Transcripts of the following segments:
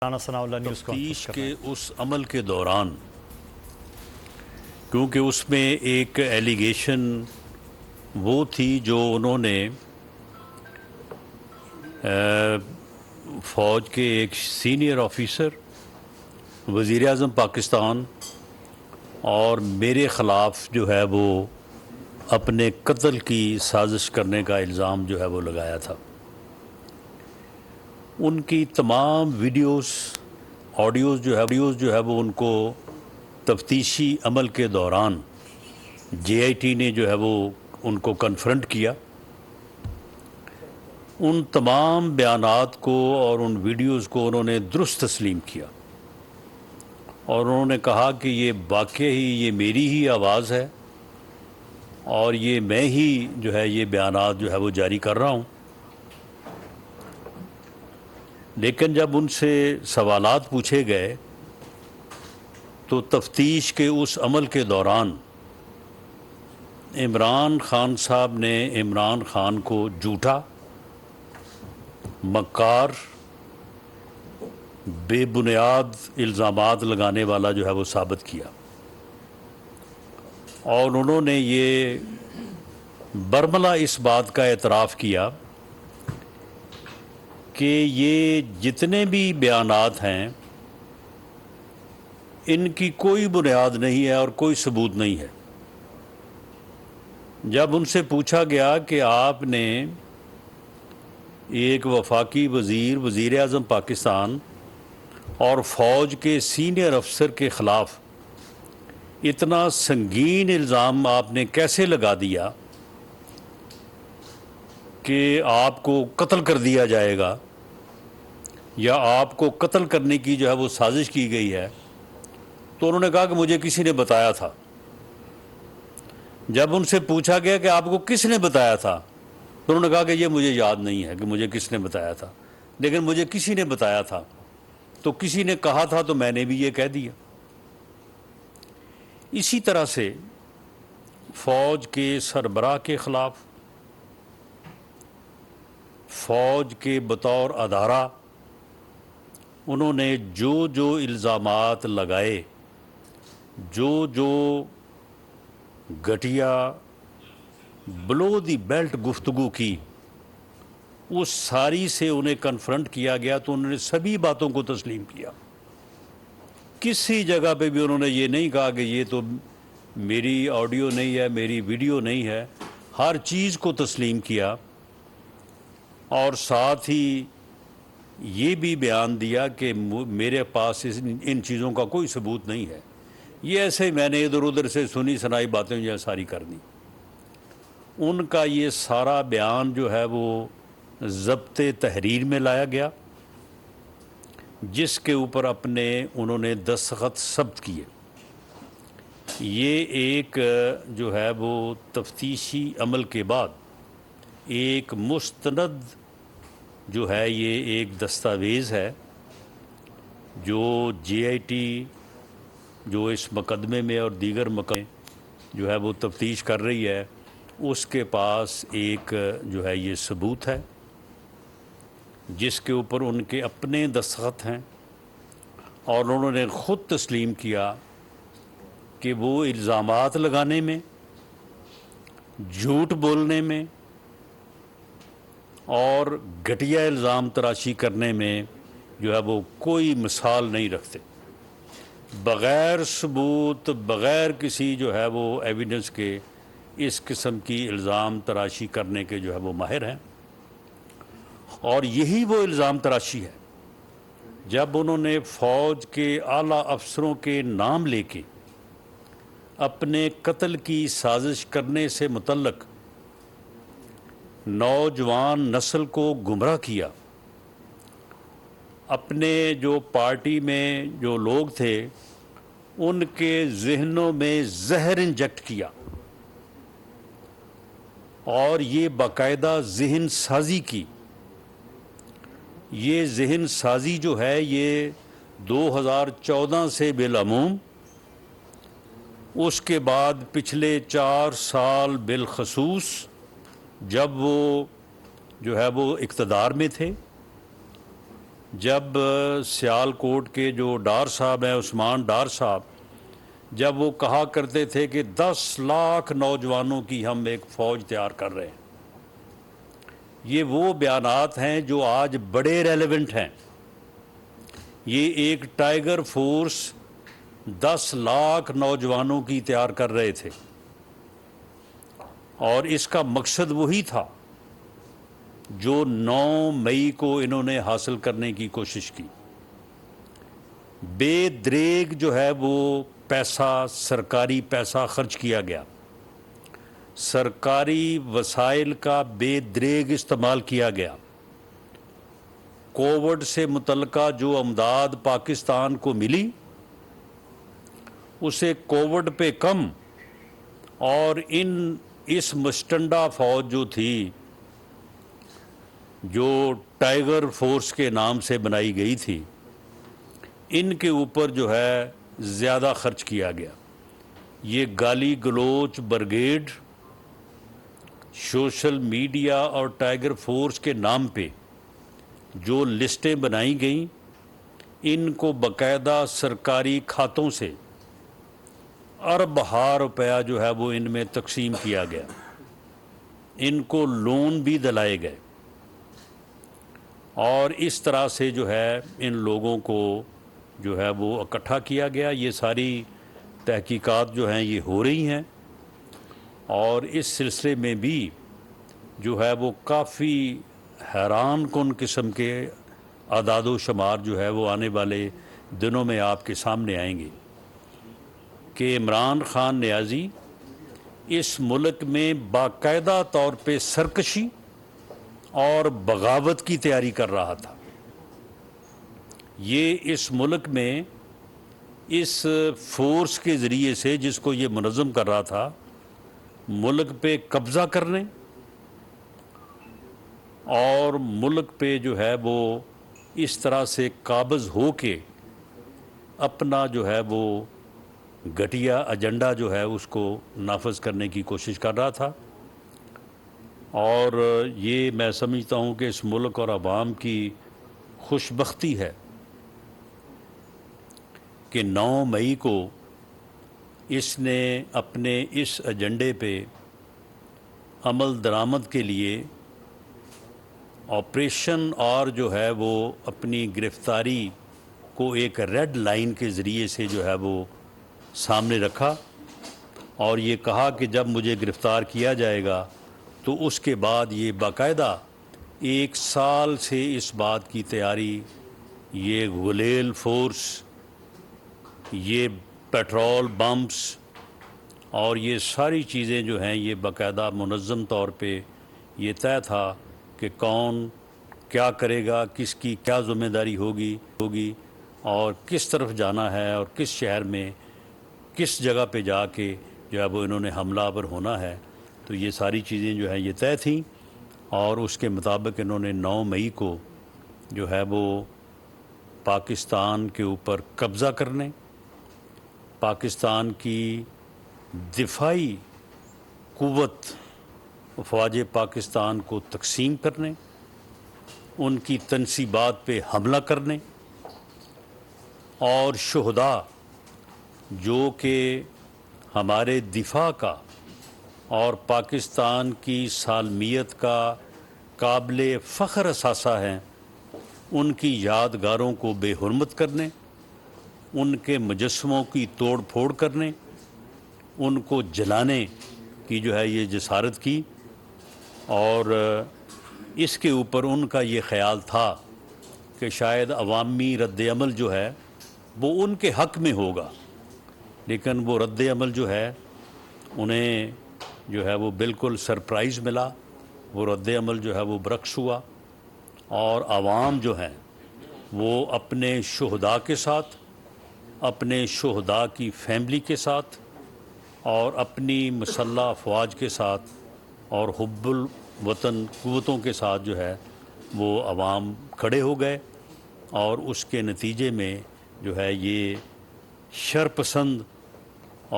تفتیش کے اس عمل کے دوران کیونکہ اس میں ایک ایلیگیشن وہ تھی جو انہوں نے فوج کے ایک سینئر آفیسر وزیر اعظم پاکستان اور میرے خلاف جو ہے وہ اپنے قتل کی سازش کرنے کا الزام جو ہے وہ لگایا تھا۔ ان کی تمام ویڈیوز آڈیوز جو ہے وہ ان کو تفتیشی عمل کے دوران جے آئی ٹی نے جو ہے وہ ان کو کنفرنٹ کیا۔ ان تمام بیانات کو اور ان ویڈیوز کو انہوں نے درست تسلیم کیا اور انہوں نے کہا کہ یہ واقعی یہ میری ہی آواز ہے اور یہ میں ہی جو ہے یہ بیانات جو ہے وہ جاری کر رہا ہوں۔ لیکن جب ان سے سوالات پوچھے گئے تو تفتیش کے اس عمل کے دوران عمران خان صاحب نے عمران خان کو جھوٹا، مکار، بے بنیاد الزامات لگانے والا جو ہے وہ ثابت کیا اور انہوں نے یہ برملا اس بات کا اعتراف کیا کہ یہ جتنے بھی بیانات ہیں ان کی کوئی بنیاد نہیں ہے اور کوئی ثبوت نہیں ہے۔ جب ان سے پوچھا گیا کہ آپ نے ایک وفاقی وزیر اعظم پاکستان اور فوج کے سینئر افسر کے خلاف اتنا سنگین الزام آپ نے کیسے لگا دیا کہ آپ کو قتل کر دیا جائے گا یا آپ کو قتل کرنے کی جو ہے وہ سازش کی گئی ہے، تو انہوں نے کہا کہ مجھے کسی نے بتایا تھا۔ جب ان سے پوچھا گیا کہ آپ کو کس نے بتایا تھا تو انہوں نے کہا کہ یہ مجھے یاد نہیں ہے کہ مجھے کس نے بتایا تھا، لیکن مجھے کسی نے بتایا تھا، تو کسی نے کہا تھا تو میں نے بھی یہ کہہ دیا۔ اسی طرح سے فوج کے سربراہ کے خلاف، فوج کے بطور ادارہ انہوں نے جو الزامات لگائے، جو گھٹیا بلو دی بیلٹ گفتگو کی، اس ساری سے انہیں کنفرنٹ کیا گیا تو انہوں نے سبھی باتوں کو تسلیم کیا۔ کسی جگہ پہ بھی انہوں نے یہ نہیں کہا کہ یہ تو میری آڈیو نہیں ہے، میری ویڈیو نہیں ہے، ہر چیز کو تسلیم کیا اور ساتھ ہی یہ بھی بیان دیا کہ میرے پاس ان چیزوں کا کوئی ثبوت نہیں ہے، یہ ایسے ہی میں نے ادھر ادھر سے سنی سنائی باتیں جو ہے ساری کر دی۔ ان کا یہ سارا بیان جو ہے وہ ضبط تحریر میں لایا گیا جس کے اوپر انہوں نے دستخط ثبت کیے۔ یہ ایک جو ہے وہ تفتیشی عمل کے بعد ایک مستند جو ہے یہ ایک دستاویز ہے جو جے آئی ٹی جو اس مقدمے میں اور دیگر مقدمے جو ہے وہ تفتیش کر رہی ہے اس کے پاس ایک جو ہے یہ ثبوت ہے جس کے اوپر ان کے اپنے دستخط ہیں اور انہوں نے خود تسلیم کیا کہ وہ الزامات لگانے میں، جھوٹ بولنے میں اور گھٹیا الزام تراشی کرنے میں جو ہے وہ کوئی مثال نہیں رکھتے، بغیر ثبوت، بغیر کسی جو ہے وہ ایویڈنس کے اس قسم کی الزام تراشی کرنے کے جو ہے وہ ماہر ہیں۔ اور یہی وہ الزام تراشی ہے جب انہوں نے فوج کے اعلیٰ افسروں کے نام لے کے اپنے قتل کی سازش کرنے سے متعلق نوجوان نسل کو گمراہ کیا، اپنے جو پارٹی میں جو لوگ تھے ان کے ذہنوں میں زہر انجیکٹ کیا اور یہ باقاعدہ ذہن سازی کی۔ یہ ذہن سازی جو ہے یہ 2014 سے بالعموم، اس کے بعد پچھلے 4 سال بالخصوص جب وہ جو ہے وہ اقتدار میں تھے، جب سیالکوٹ کے جو ڈار صاحب ہیں عثمان ڈار صاحب، جب وہ کہا کرتے تھے کہ 10 لاکھ نوجوانوں کی ہم ایک فوج تیار کر رہے ہیں، یہ وہ بیانات ہیں جو آج بڑے ریلیونٹ ہیں۔ یہ ایک ٹائیگر فورس 10 لاکھ نوجوانوں کی تیار کر رہے تھے، اور اس کا مقصد وہی تھا جو 9 مئی کو انہوں نے حاصل کرنے کی کوشش کی۔ بے دریغ جو ہے وہ پیسہ، سرکاری پیسہ خرچ کیا گیا، سرکاری وسائل کا بے دریغ استعمال کیا گیا۔ کووڈ سے متعلقہ جو امداد پاکستان کو ملی، اسے کووڈ پہ کم، اور اس مشٹنڈا فوج جو تھی، جو ٹائیگر فورس کے نام سے بنائی گئی تھی، ان کے اوپر جو ہے زیادہ خرچ کیا گیا۔ یہ گالی گلوچ بریگیڈ سوشل میڈیا اور ٹائیگر فورس کے نام پہ جو لسٹیں بنائی گئیں، ان کو باقاعدہ سرکاری کھاتوں سے ارب ہا روپیہ جو ہے وہ ان میں تقسیم کیا گیا، ان کو لون بھی دلائے گئے، اور اس طرح سے جو ہے ان لوگوں کو جو ہے وہ اکٹھا کیا گیا۔ یہ ساری تحقیقات جو ہیں یہ ہو رہی ہیں، اور اس سلسلے میں بھی جو ہے وہ کافی حیران کن قسم کے اعداد و شمار جو ہے وہ آنے والے دنوں میں آپ کے سامنے آئیں گے کہ عمران خان نیازی اس ملک میں باقاعدہ طور پہ سرکشی اور بغاوت کی تیاری کر رہا تھا۔ یہ اس ملک میں اس فورس کے ذریعے سے، جس کو یہ منظم کر رہا تھا، ملک پہ قبضہ کرنے اور ملک پہ جو ہے وہ اس طرح سے قابض ہو کے اپنا جو ہے وہ گھٹیا ایجنڈا جو ہے اس کو نافذ کرنے کی کوشش کر رہا تھا۔ اور یہ میں سمجھتا ہوں کہ اس ملک اور عوام کی خوش بختی ہے کہ 9 مئی کو اس نے اپنے اس ایجنڈے پہ عمل درآمد کے لیے آپریشن اور جو ہے وہ اپنی گرفتاری کو ایک ریڈ لائن کے ذریعے سے جو ہے وہ سامنے رکھا، اور یہ کہا کہ جب مجھے گرفتار کیا جائے گا تو اس کے بعد یہ باقاعدہ 1 سال سے اس بات کی تیاری، یہ غلیل فورس، یہ پیٹرول بمپس اور یہ ساری چیزیں جو ہیں یہ باقاعدہ منظم طور پہ یہ طے تھا کہ کون کیا کرے گا، کس کی کیا ذمہ داری ہوگی اور کس طرف جانا ہے، اور کس شہر میں کس جگہ پہ جا کے جو ہے وہ انہوں نے حملہ آور ہونا ہے۔ تو یہ ساری چیزیں جو ہیں یہ طے تھیں، اور اس کے مطابق انہوں نے 9 مئی کو جو ہے وہ پاکستان کے اوپر قبضہ کرنے، پاکستان کی دفاعی قوت افواج پاکستان کو تقسیم کرنے، ان کی تنصیبات پہ حملہ کرنے، اور شہداء جو کہ ہمارے دفاع کا اور پاکستان کی سالمیت کا قابل فخر اثاثہ ہیں، ان کی یادگاروں کو بے حرمت کرنے، ان کے مجسموں کی توڑ پھوڑ کرنے، ان کو جلانے کی جو ہے یہ جسارت کی، اور اس کے اوپر ان کا یہ خیال تھا کہ شاید عوامی رد عمل جو ہے وہ ان کے حق میں ہوگا، لیکن وہ رد عمل جو ہے انہیں جو ہے وہ بالکل سرپرائز ملا۔ وہ رد عمل جو ہے وہ برعکس ہوا، اور عوام جو ہیں وہ اپنے شہداء کے ساتھ، اپنے شہداء کی فیملی کے ساتھ، اور اپنی مسلح افواج کے ساتھ اور حب الوطن قوتوں کے ساتھ جو ہے وہ عوام کھڑے ہو گئے، اور اس کے نتیجے میں جو ہے یہ شرپسند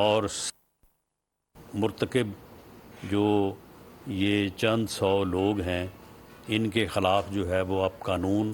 اور مرتکب جو یہ چند 100 لوگ ہیں، ان کے خلاف جو ہے وہ اب قانون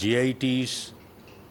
JITs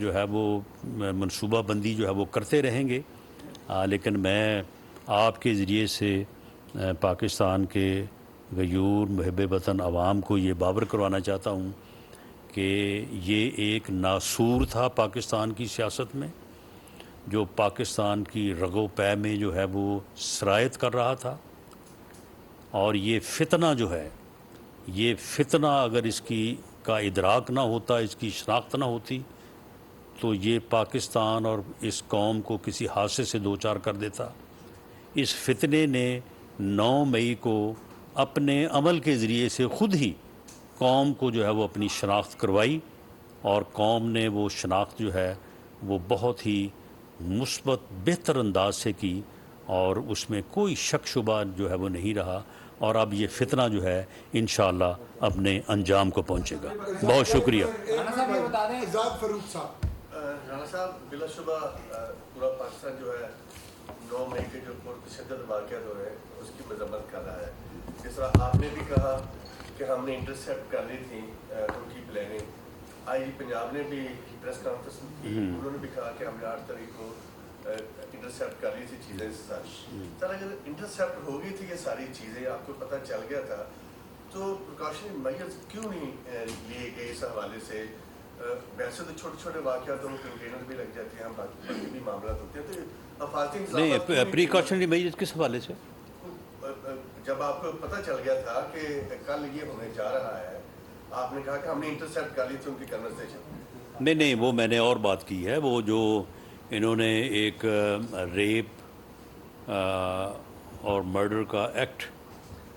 جو ہے وہ منصوبہ بندی جو ہے وہ کرتے رہیں گے، لیکن میں آپ کے ذریعے سے پاکستان کے غیور محب وطن عوام کو یہ باور کروانا چاہتا ہوں کہ یہ ایک ناسور تھا پاکستان کی سیاست میں، جو پاکستان کی رگ و پے میں جو ہے وہ سرایت کر رہا تھا، اور یہ فتنہ جو ہے، یہ فتنہ اگر اس کا ادراک نہ ہوتا، اس کی شناخت نہ ہوتی، تو یہ پاکستان اور اس قوم کو کسی حادثے سے دوچار کر دیتا۔ اس فتنے نے 9 مئی کو اپنے عمل کے ذریعے سے خود ہی قوم کو جو ہے وہ اپنی شناخت کروائی، اور قوم نے وہ شناخت جو ہے وہ بہت ہی مثبت بہتر انداز سے کی، اور اس میں کوئی شک شبہ جو ہے وہ نہیں رہا، اور اب یہ فتنہ جو ہے انشاءاللہ اپنے انجام کو پہنچے گا۔ بہت شکریہ۔ آزاد فاروق صاحب، رانا صاحب، بلا شبہ پورا پاکستان جو ہے 9 مئی کے جو پرتشدد واقعات ہو رہے ہیں اس کی مذمت کر رہا ہے۔ جس طرح آپ نے بھی کہا کہ ہم نے انٹرسیپٹ کر لی تھی ان کی پلاننگ، آئی جی پنجاب نے بھی پریس کانفرنس کی، انہوں نے بھی کہا کہ ہم نے 8 تاریخ کو انٹرسیپٹ کر لی تھی چیزیں ساری۔ سر اگر انٹرسیپٹ ہو گئی تھی یہ ساری چیزیں، آپ کو پتہ چل گیا تھا، تو پریکاشنری میجرز کیوں نہیں لیے گئے اس حوالے سے؟ ویسے تو چھوٹے چھوٹے واقعات میں کنٹینر بھی لگ جاتے ہیں، باقی بھی معاملات ہوتے ہیں، تو افاقی نہیں، پریکاشنری میجرز کس حوالے سے؟ جب آپ کو پتہ چل گیا تھا کہ کل یہ ہونے جا رہا ہے، آپ نے کہا کہ ہم نے انٹرسیپٹ کر لی تھی ان کی کنورسیشن۔ نہیں، وہ میں نے اور بات کی ہے، وہ جو انہوں نے ایک ریپ اور مرڈر کا ایکٹ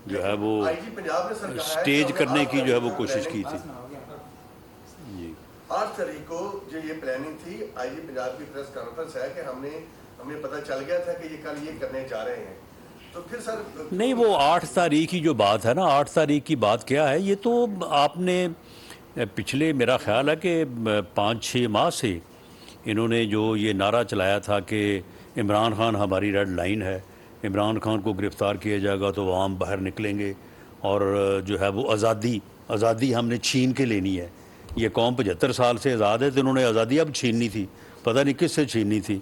جو ہے وہ آئی جی پنجاب نے سر کہا ہے سٹیج کرنے کی جو ہے وہ کوشش کی تھی۔ جی 8 تاریخ کو جو یہ پلاننگ تھی، آئی جی پنجاب کی پریس کانفرنس ہے کہ ہمیں پتہ چل گیا تھا کہ یہ کل یہ کرنے جا رہے ہیں، تو پھر سر نہیں، وہ 8 تاریخ کی جو بات ہے نا، 8 تاریخ کی بات کیا ہے، یہ تو آپ نے پچھلے، میرا خیال ہے کہ 5-6 ماہ سے انہوں نے جو یہ نعرہ چلایا تھا کہ عمران خان ہماری ریڈ لائن ہے، عمران خان کو گرفتار کیا جائے گا تو عوام باہر نکلیں گے، اور جو ہے وہ آزادی ہم نے چھین کے لینی ہے۔ یہ قوم 75 سال سے آزاد ہے، تو انہوں نے آزادی اب چھیننی تھی، پتہ نہیں کس سے چھیننی تھی۔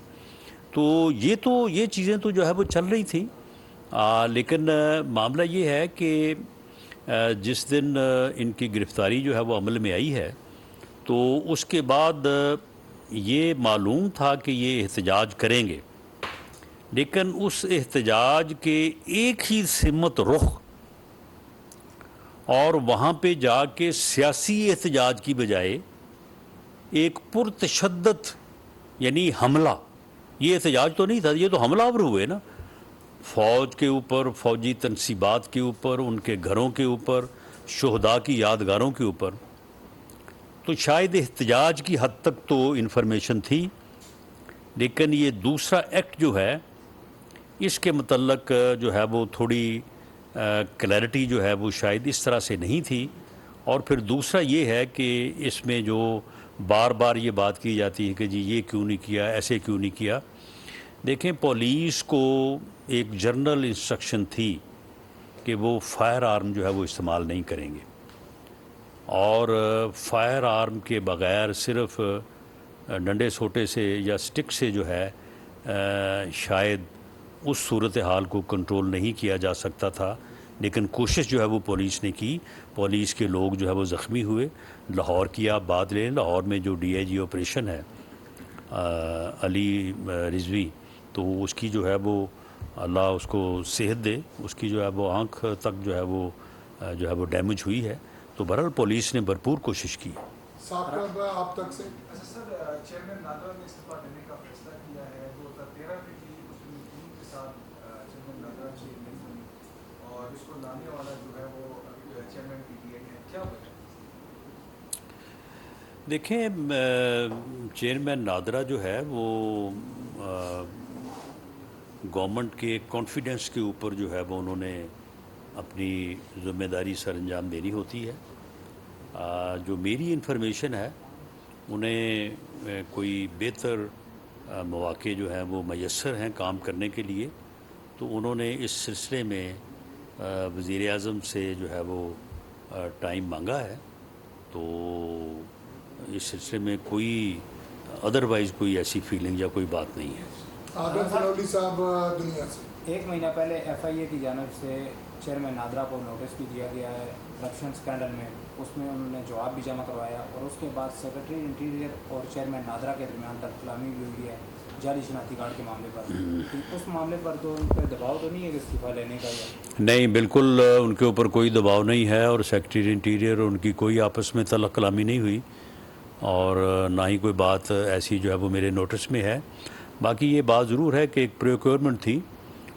تو یہ چیزیں تو جو ہے وہ چل رہی تھیں، لیکن معاملہ یہ ہے کہ جس دن ان کی گرفتاری جو ہے وہ عمل میں آئی ہے، تو اس کے بعد یہ معلوم تھا کہ یہ احتجاج کریں گے، لیکن اس احتجاج کے ایک ہی سمت رخ اور وہاں پہ جا کے سیاسی احتجاج کی بجائے ایک پرتشدد یعنی حملہ، یہ احتجاج تو نہیں تھا، یہ تو حملہ آور ہوئے نا، فوج کے اوپر، فوجی تنصیبات کے اوپر، ان کے گھروں کے اوپر، شہداء کی یادگاروں کے اوپر۔ تو شاید احتجاج کی حد تک تو انفارمیشن تھی، لیکن یہ دوسرا ایکٹ جو ہے اس کے متعلق جو ہے وہ تھوڑی کلیئرٹی جو ہے وہ شاید اس طرح سے نہیں تھی، اور پھر دوسرا یہ ہے کہ اس میں جو بار بار یہ بات کی جاتی ہے کہ جی یہ کیوں نہیں کیا، ایسے کیوں نہیں کیا۔ دیکھیں، پولیس کو ایک جنرل انسٹرکشن تھی کہ وہ فائر آرم جو ہے وہ استعمال نہیں کریں گے، اور فائر آرم کے بغیر صرف ڈنڈے سوٹے سے یا سٹک سے جو ہے شاید اس صورتحال کو کنٹرول نہیں کیا جا سکتا تھا، لیکن کوشش جو ہے وہ پولیس نے کی۔ پولیس کے لوگ جو ہے وہ زخمی ہوئے۔ لاہور کی آپ بات لیں، لاہور میں جو ڈی آئی جی آپریشن ہے علی رضوی، تو اس کی جو ہے وہ اللہ اس کو صحت دے، اس کی جو ہے وہ آنکھ تک جو ہے وہ ڈیمیج ہوئی ہے، تو بہرحال پولیس نے بھرپور کوشش کی۔ صاحب آپ تک سے سر، چیئرمین نادرا نے استعفیٰ دینے کا فیصلہ کیا ہے، 2013 میں بھی مسلم لیگ کے ساتھ چیئرمین نادرا کی نہیں بنی، اور اس کو لانے والا جو ہے وہ چیئرمین پی ٹی آئی ہے، کیا وجہ؟ دیکھیں، چیئرمین نادرا جو ہے وہ گورنمنٹ کے کانفیڈنس کے اوپر جو ہے وہ انہوں نے اپنی ذمہ داری سر انجام دینی ہوتی ہے۔ جو میری انفارمیشن ہے، انہیں کوئی بہتر مواقع جو ہیں وہ میسر ہیں کام کرنے کے لیے، تو انہوں نے اس سلسلے میں وزیر اعظم سے جو ہے وہ ٹائم مانگا ہے، تو اس سلسلے میں کوئی ادروائز کوئی ایسی فیلنگ یا کوئی بات نہیں ہے۔ عادل فلولی صاحب دنیا سے 1 مہینہ پہلے ایف آئی اے کی جانب سے چیئرمین نادرا کو نوٹس بھی دیا گیا ہے کرپشن اسکینڈل میں، اس میں انہوں نے جواب بھی جمع کروایا، اور اس کے بعد سیکرٹری انٹیریئر اور چیئرمین نادرا کے درمیان تک کلامی بھی ہوئی ہے جعلی شناختی کارڈ کے معاملے پر۔ اس معاملے پر تو ان پہ دباؤ تو نہیں ہے کہ استعفیٰ لینے کا؟ نہیں، بالکل ان کے اوپر کوئی دباؤ نہیں ہے، اور سیکرٹری انٹیریئر اور ان کی کوئی آپس میں طلق کلامی نہیں ہوئی، اور نہ ہی کوئی بات ایسی جو ہے وہ میرے نوٹس میں ہے۔ باقی یہ بات ضرور ہے کہ ایک پروکیورمنٹ تھی،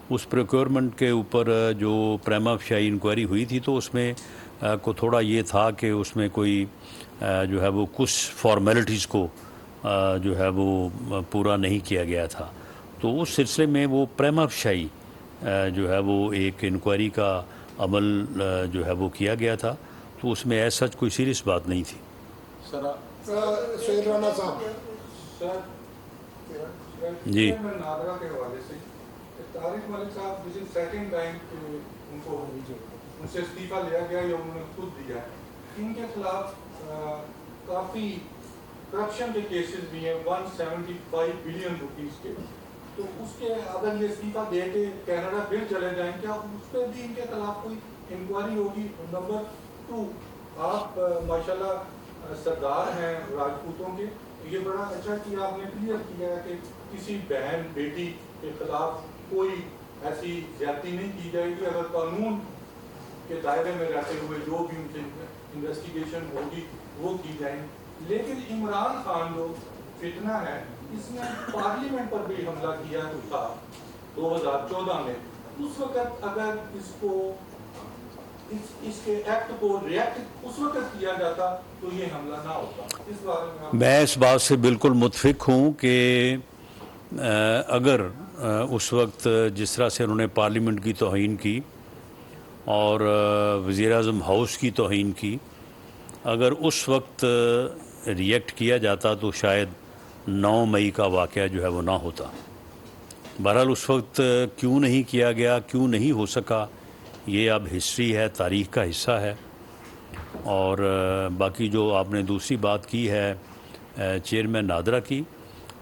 اس پروکیورمنٹ کے اوپر جو پریما فشائی انکوائری ہوئی تھی، تو اس میں کو تھوڑا یہ تھا کہ اس میں کوئی جو ہے وہ کچھ فارمیلٹیز کو جو ہے وہ پورا نہیں کیا گیا تھا، تو اس سلسلے میں وہ پریما فشائی جو ہے وہ ایک انکوائری کا عمل جو ہے وہ کیا گیا تھا، تو اس میں ایسا کوئی سیریس بات نہیں تھی۔ سید رانا صاحب جی نادرا کے حوالے سے طارق ملک صاحب جس سیکنڈ ٹائم ان کو ان سے استعفیٰ لیا گیا یا انہوں نے خود دیا ہے، ان کے خلاف کافی کرپشن کے کیسز بھی ہیں 175 بلین روپیز کے، تو اس کے اگر یہ استعفیٰ دے کے کینیڈا پھر چلے جائیں، کیا اس پہ بھی ان کے خلاف کوئی انکوائری ہوگی؟ نمبر 2، آپ ماشاءاللہ سردار ہیں راجپوتوں کے، یہ بڑا اچھا کہ آپ نے کلیئر کیا ہے کہ کسی بہن بیٹی کے خلاف کوئی ایسی زیادتی نہیں کی جائے گی، اگر قانون کے دائرے میں رہتے ہوئے جو بھی ان سے انویسٹیگیشن ہوگی وہ کی جائیں۔ لیکن عمران خان جو فتنہ ہے، اس نے پارلیمنٹ پر بھی حملہ کیا تھا 2014 میں، اس وقت اگر اس کو اس کے ایکٹ کو ریئیکٹ اس وقت کیا جاتا تو یہ حملہ نہ ہوتا۔ اس بارے میں اس بات سے بالکل متفق ہوں کہ اگر اس وقت جس طرح سے انہوں نے پارلیمنٹ کی توہین کی اور وزیر اعظم ہاؤس کی توہین کی، اگر اس وقت ریئیکٹ کیا جاتا تو شاید 9 مئی کا واقعہ جو ہے وہ نہ ہوتا۔ بہرحال اس وقت کیوں نہیں کیا گیا، کیوں نہیں ہو سکا، یہ اب ہسٹری ہے، تاریخ کا حصہ ہے۔ اور باقی جو آپ نے دوسری بات کی ہے چیئرمین نادرا کی،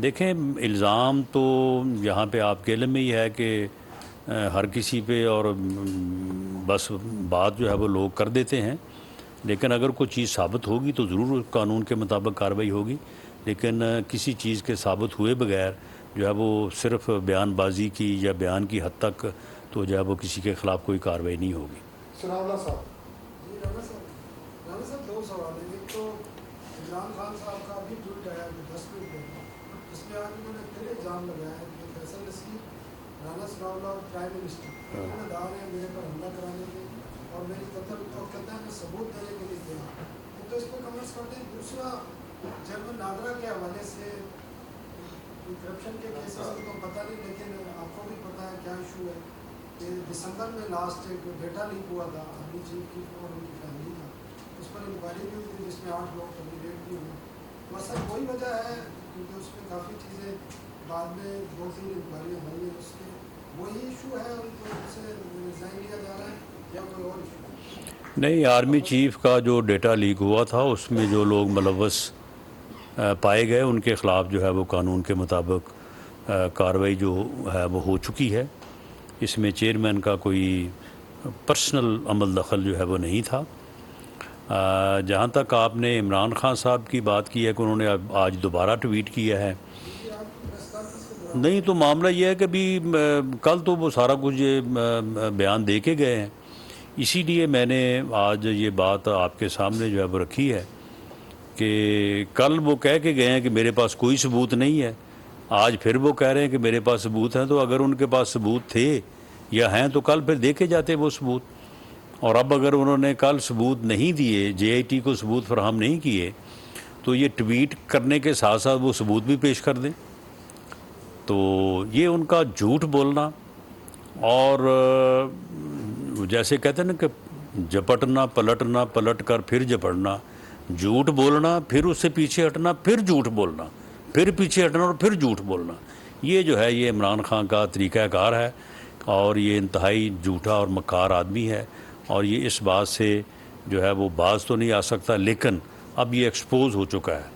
دیکھیں الزام تو یہاں پہ آپ کے علم میں ہی ہے کہ ہر کسی پہ اور بس بات جو ہے وہ لوگ کر دیتے ہیں، لیکن اگر کوئی چیز ثابت ہوگی تو ضرور قانون کے مطابق کارروائی ہوگی، لیکن کسی چیز کے ثابت ہوئے بغیر جو ہے وہ صرف بیان بازی کی یا بیان کی حد تک تو جو ہے وہ کسی کے خلاف کوئی کارروائی نہیں ہوگی۔ سناولا صاحب جی رانا صاحب 2 سوال ہیں۔ ایک تو عمران خان صاحب کا بھی ٹویٹ آیا 10 منٹ پہلے، اس میں آج انہوں نے پھر الزام لگایا کہ فیصل نصیر، رانا ثناءاللہ اور پرائم منسٹر ذمہ دار ہیں میرے پر حملہ کرانے کے اور میری قتل اور کہتا ہے میں ثبوت دینے کے لیے گیا، تو اس پہ کمنٹس کرتے ہیں۔ دوسرا چیئرمین نادرا کے حوالے سے کرپشن کے کیسز تو پتہ نہیں، لیکن آپ کو بھی پتہ ہے کیا ایشو ہے کہ دسمبر میں لاسٹ ایک ڈیٹا لیک ہوا تھا آرمی چیف کی اور ان کی فیملی کا، اس پر انکوائری بھی ہوئی تھی جس میں 8 لوگ کینڈیڈیٹ بھی ہوئے۔ تو اصل وہی وجہ ہے کیونکہ اس میں کافی چیزیں بعد میں 2-3 انکوائریاں ہوئی ہیں، اس کے وہی ایشو ہے ان کو سے ریزائن لیا جا رہا ہے یا کوئی اور ایشو؟ نہیں، آرمی چیف کا جو ڈیٹا لیک ہوا تھا اس میں جو لوگ ملوث پائے گئے ان کے خلاف جو ہے وہ قانون کے مطابق کارروائی جو ہے وہ ہو چکی ہے۔ اس میں چیئرمین کا کوئی پرسنل عمل دخل جو ہے وہ نہیں تھا۔ جہاں تک آپ نے عمران خان صاحب کی بات کی ہے کہ انہوں نے آج دوبارہ ٹویٹ کیا ہے، نہیں تو معاملہ یہ ہے کہ بھی کل تو وہ سارا کچھ یہ بیان دے کے گئے ہیں، اسی لیے میں نے آج یہ بات آپ کے سامنے جو ہے وہ رکھی ہے کہ کل وہ کہہ کے گئے ہیں کہ میرے پاس کوئی ثبوت نہیں ہے، آج پھر وہ کہہ رہے ہیں کہ میرے پاس ثبوت ہیں، تو اگر ان کے پاس ثبوت تھے یا ہیں تو کل پھر دیکھے جاتے وہ ثبوت، اور اب اگر انہوں نے کل ثبوت نہیں دیے، جے آئی ٹی کو ثبوت فراہم نہیں کیے، تو یہ ٹویٹ کرنے کے ساتھ ساتھ وہ ثبوت بھی پیش کر دیں۔ تو یہ ان کا جھوٹ بولنا اور جیسے کہتے ہیں نا کہ جپٹنا پلٹنا، پلٹ کر پھر جپٹنا، جھوٹ بولنا پھر اس سے پیچھے ہٹنا، پھر جھوٹ بولنا، پھر پیچھے ہٹنا اور پھر جھوٹ بولنا، یہ جو ہے یہ عمران خان کا طریقہ کار ہے، اور یہ انتہائی جھوٹا اور مکار آدمی ہے، اور یہ اس بات سے جو ہے وہ باز تو نہیں آ سکتا، لیکن اب یہ ایکسپوز ہو چکا ہے،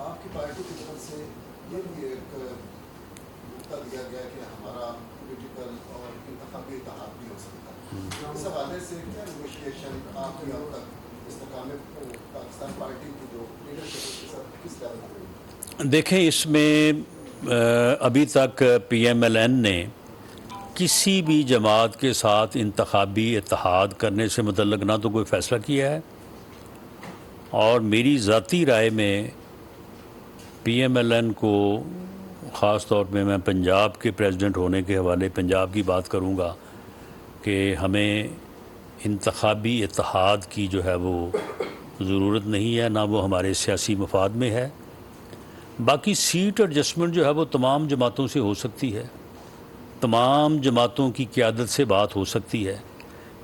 آپ کی پارٹی کی طرف سے یہ بھی ایک نقطہ دیا گیا کہ ہمارا پولیٹیکل اور انتخابی اتحاد بھی ہو سکتا ہے. اس حوالے سے کیا نیگوشیشن آپ کی اب تک استقامت پاکستان پارٹی کی جو لیڈرشپ کے ساتھ کس طرح کی ہوئی؟ دیکھیں اس میں ابھی تک پی ایم ایل این نے کسی بھی جماعت کے ساتھ انتخابی اتحاد کرنے سے متعلق نہ تو کوئی فیصلہ کیا ہے، اور میری ذاتی رائے میں پی ایم ایل این کو خاص طور پہ میں پنجاب کے پریزیڈنٹ ہونے کے حوالے پنجاب کی بات کروں گا کہ ہمیں انتخابی اتحاد کی جو ہے وہ ضرورت نہیں ہے، نہ وہ ہمارے سیاسی مفاد میں ہے. باقی سیٹ ایڈجسٹمنٹ جو ہے وہ تمام جماعتوں سے ہو سکتی ہے، تمام جماعتوں کی قیادت سے بات ہو سکتی ہے.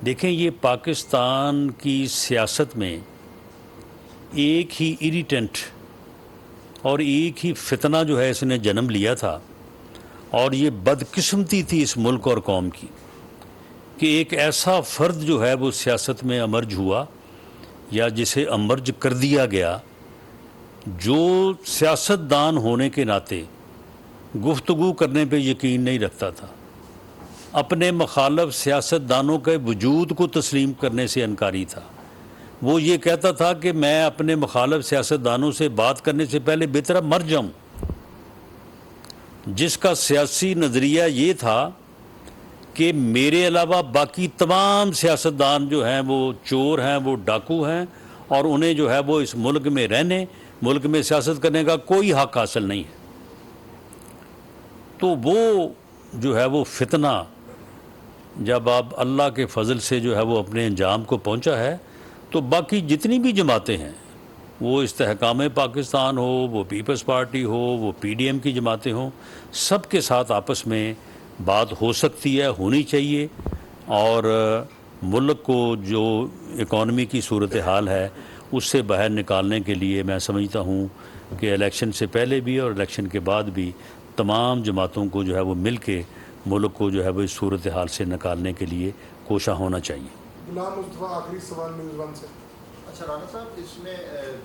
دیکھیں یہ پاکستان کی سیاست میں ایک ہی اریٹنٹ اور ایک ہی فتنہ جو ہے اس نے جنم لیا تھا، اور یہ بدقسمتی تھی اس ملک اور قوم کی کہ ایک ایسا فرد جو ہے وہ سیاست میں امرج ہوا یا جسے امرج کر دیا گیا جو سیاست دان ہونے کے ناطے گفتگو کرنے پہ یقین نہیں رکھتا تھا، اپنے مخالف سیاست دانوں کے وجود کو تسلیم کرنے سے انکاری تھا. وہ یہ کہتا تھا کہ میں اپنے مخالف سیاست دانوں سے بات کرنے سے پہلے بہتر مر جاؤں، جس کا سیاسی نظریہ یہ تھا کہ میرے علاوہ باقی تمام سیاست دان جو ہیں وہ چور ہیں، وہ ڈاکو ہیں، اور انہیں جو ہے وہ اس ملک میں رہنے، ملک میں سیاست کرنے کا کوئی حق حاصل نہیں ہے. تو وہ جو ہے وہ فتنہ جب آپ اللہ کے فضل سے جو ہے وہ اپنے انجام کو پہنچا ہے، تو باقی جتنی بھی جماعتیں ہیں، وہ استحکام پاکستان ہو، وہ پیپلز پارٹی ہو، وہ پی ڈی ایم کی جماعتیں ہوں، سب کے ساتھ آپس میں بات ہو سکتی ہے، ہونی چاہیے. اور ملک کو جو اکانومی کی صورتحال ہے اس سے باہر نکالنے کے لیے میں سمجھتا ہوں کہ الیکشن سے پہلے بھی اور الیکشن کے بعد بھی تمام جماعتوں کو جو ہے وہ مل کے ملک کو جو ہے وہ اس صورتحال سے نکالنے کے لیے کوشاں ہونا چاہیے. غلام مصطفیٰ آخری سوال نیوز ون سے. اچھا رانا صاحب، اس میں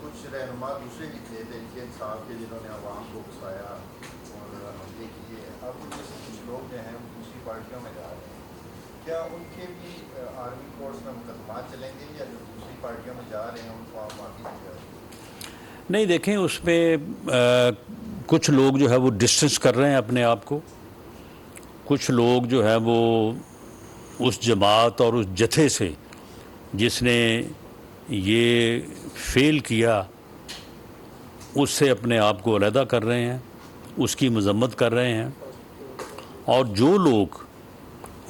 کچھ رہنما دوسرے بھی تھے تحریک انصاف کے جنہوں نے عوام کو اکسایا اور حملے کیے. اب جیسے کچھ لوگ جو ہیں دوسری پارٹیوں میں جا رہے ہیں، کیا ان کے بھی آرمی کورٹس میں مقدمات چلیں گے یا جو دوسری پارٹیوں میں جا رہے ہیں ان کو آپ معافی دیں گے؟ نہیں، دیکھیں اس میں کچھ لوگ جو ہے وہ ڈسٹنس کر رہے ہیں اپنے آپ کو، کچھ لوگ جو ہے وہ اس جماعت اور اس جتھے سے جس نے یہ فیل کیا اس سے اپنے آپ کو علیحدہ کر رہے ہیں، اس کی مذمت کر رہے ہیں. اور جو لوگ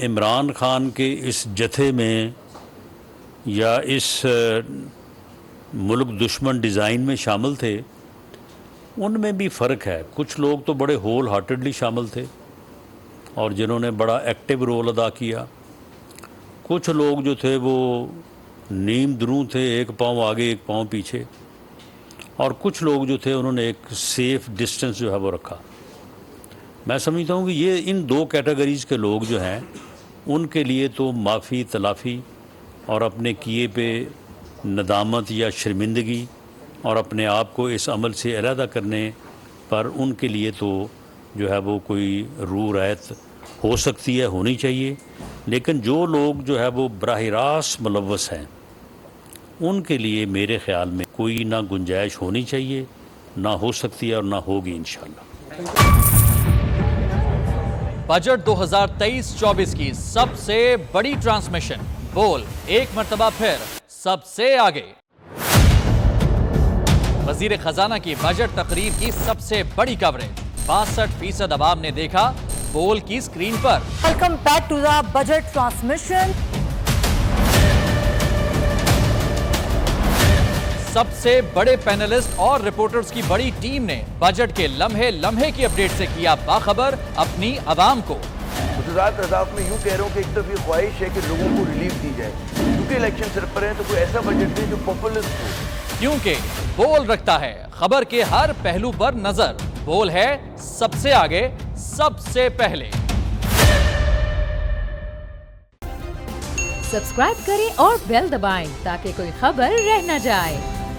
عمران خان کے اس جتھے میں یا اس ملک دشمن ڈیزائن میں شامل تھے ان میں بھی فرق ہے. کچھ لوگ تو بڑے ہول ہارٹڈلی شامل تھے اور جنہوں نے بڑا ایکٹیو رول ادا کیا. کچھ لوگ جو تھے وہ نیم دروں تھے، ایک پاؤں آگے ایک پاؤں پیچھے، اور کچھ لوگ جو تھے انہوں نے ایک سیف ڈسٹنس جو ہے وہ رکھا. میں سمجھتا ہوں کہ یہ ان دو کیٹیگریز کے لوگ جو ہیں ان کے لیے تو معافی تلافی اور اپنے کیے پہ ندامت یا شرمندگی اور اپنے آپ کو اس عمل سے علیحدہ کرنے پر ان کے لیے تو جو ہے وہ کوئی روح رعایت ہو سکتی ہے، ہونی چاہیے. لیکن جو لوگ جو ہے وہ براہ راست ملوث ہیں ان کے لیے میرے خیال میں کوئی نہ گنجائش ہونی چاہیے، نہ ہو سکتی ہے اور نہ ہوگی انشاءاللہ. بجٹ 2023-24 کی سب سے بڑی ٹرانسمیشن بول ایک مرتبہ پھر سب سے آگے. وزیر خزانہ کی بجٹ تقریر کی سب سے بڑی کوریج 62% عوام نے دیکھا بول کی سکرین پر. Welcome back to the budget transmission. سب سے بڑے پینلسٹ اور رپورٹرز کی بڑی ٹیم نے بجٹ کے لمحے لمحے کی اپڈیٹ سے کیا باخبر اپنی عوام کو. خصوصات اضاف میں یوں کہہ رہا ہوں کہ ایک طرف یہ خواہش ہے کہ لوگوں کو ریلیف دی جائے کیونکہ الیکشن سر پر ہیں، تو کوئی ایسا بجٹ دے جو پاپولسٹ ہو. کیونکہ بول رکھتا ہے خبر کے ہر پہلو پر نظر. بول ہے سب سے آگے، سب سے پہلے. سبسکرائب کریں اور بیل دبائیں تاکہ کوئی خبر رہ نہ جائے.